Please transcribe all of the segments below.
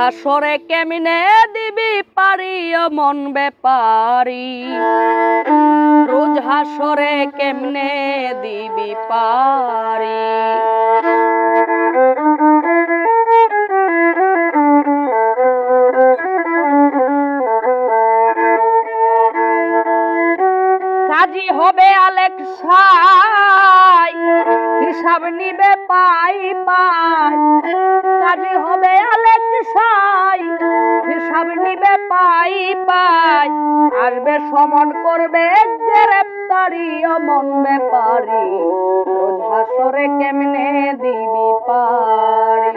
হাসরে কেমনে দিবি পারি ও মন ব্যাপারি, রোজ হাসরে কেমনে দিবি পারি। কাজী হবে আলেকসাই, হিসাব নিবে পাই পাই। কাজী হবে আলেকসাই, হিসাব নিবে পাই পাই। আসবে সমন করবে গ্রেফতারি ও মন ব্যাপারি, রোজ হাসরে কেমনে দিবি পারি।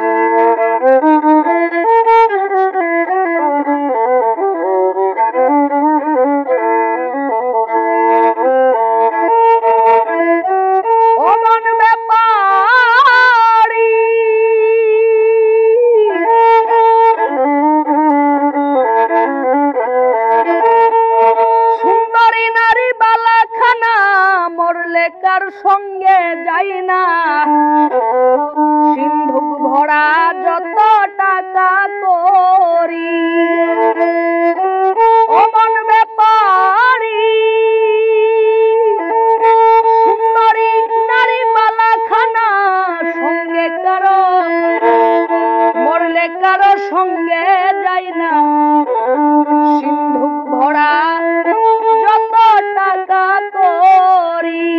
কার সঙ্গে যাই না, সিন্ধুক ভরা যত টাকা করি। ও মন ব্যাপারি, সুন্দরী নারী বালাখানা সঙ্গে কারো, মরলে কারো সঙ্গে যাই না, সিন্ধুক ভরা যত টাকা করি।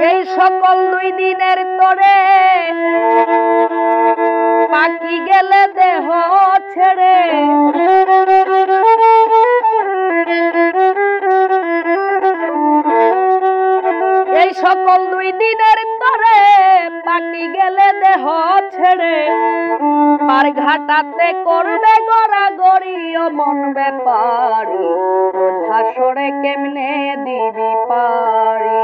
এই সকল 2 দিনের তরে বাকি গেলে দেহ ছেড়ে, এই সকল 2 দিনের তরে বাকি গেলে দেহ ছেড়ে। পার ঘাটাতে করবে গড়াগড়ি ও মন ব্যাপারি, রোজ হাসরে কেমনে দিবি পারি।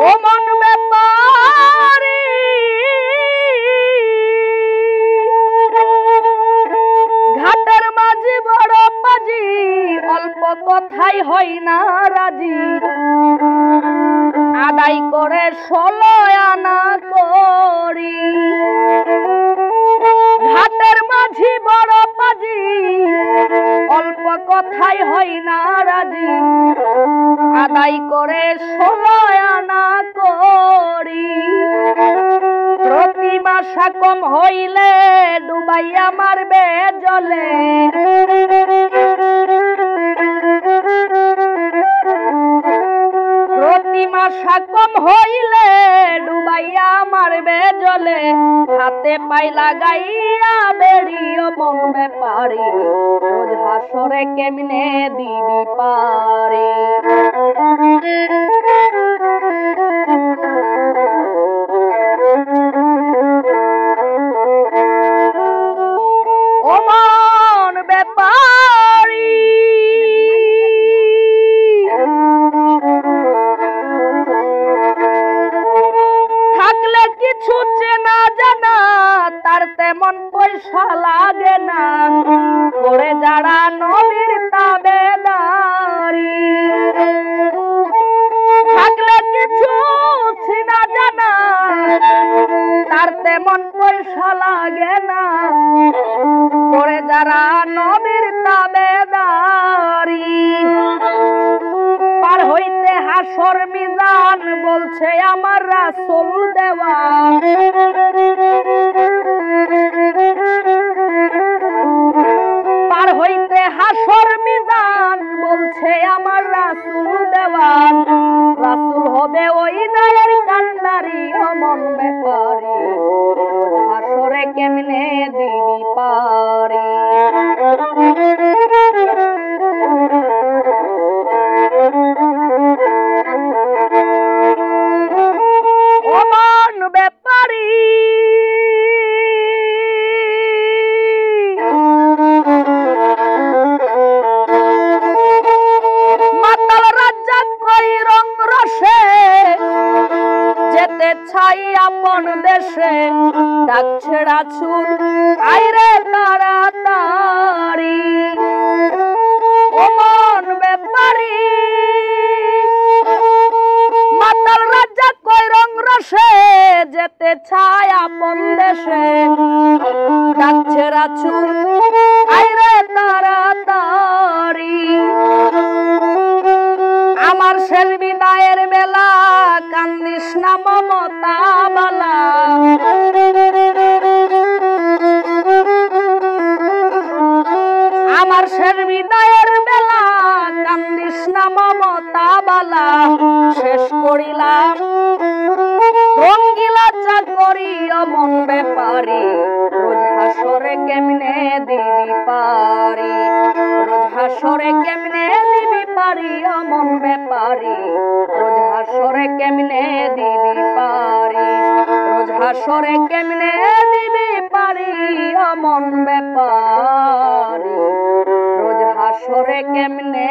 ও মন ব্যাপারি, ঘাটের মাঝি বড় পাজি, অল্প কথাই হয় না রাজি। আদায় করে 16 আনা করি। ঘাটের মাঝি বড় পাজি, অল্প কথাই হয় না রাজি। আদায় করে 16 আনা করি। প্রতি মাসা কম হইলে ডুবাইয়া মারবে জলে। প্রতি মাসা কম হইলে ডুবাইয়া মারবে জলে। হাতে পাই লাগাইয়া বেরিয়ে মন ব্যাপারি, রোজ হাসরে কেমনে দিবি পারি। ও মন ব্যাপারি, থাকলে কিছু চেনা জানা, তার তেমন পয়সা লাগে না। করে যারা নবীর তাবেদারি, থাকলে কিছু চেনা জানা, তার তেমন পয়সা লাগে না। করে যারা নবীর তাবেদারি, পার হইতে হাসর মিজান বলছে আমার রাসূল দেওয়া। পার হইতে হাসর মিজান বলছে আমার রাসূল দেওয়া। রাসূল হবে ওই নায়ের কান্ডারি ও মন ব্যাপারি, হাসরে কেমনে দিবি পারি। ও মন ব্যাপারি, মাতাল রাজ্জাক কই রং রসে, যেতে ছাই আপন দেশে। ডাক ছেড়া চুল আইরে তারা আমার শেষ বিদায়ের বেলা কান্দিস না মমতা বালা শেষ করিলাম রঙ্গিলা চাকরি অমন ব্যাপারি রোজ হাসরে কেমনে দিবি পারি রোজ হাসরে কেমনে দিবি পারি অমন ব্যাপারি রোজ হাসরে কেমনে দিবি পারি রোজ হাসরে কেমনে দিবি পারি অমন ব্যাপারি রোজ হাসরে কেমনে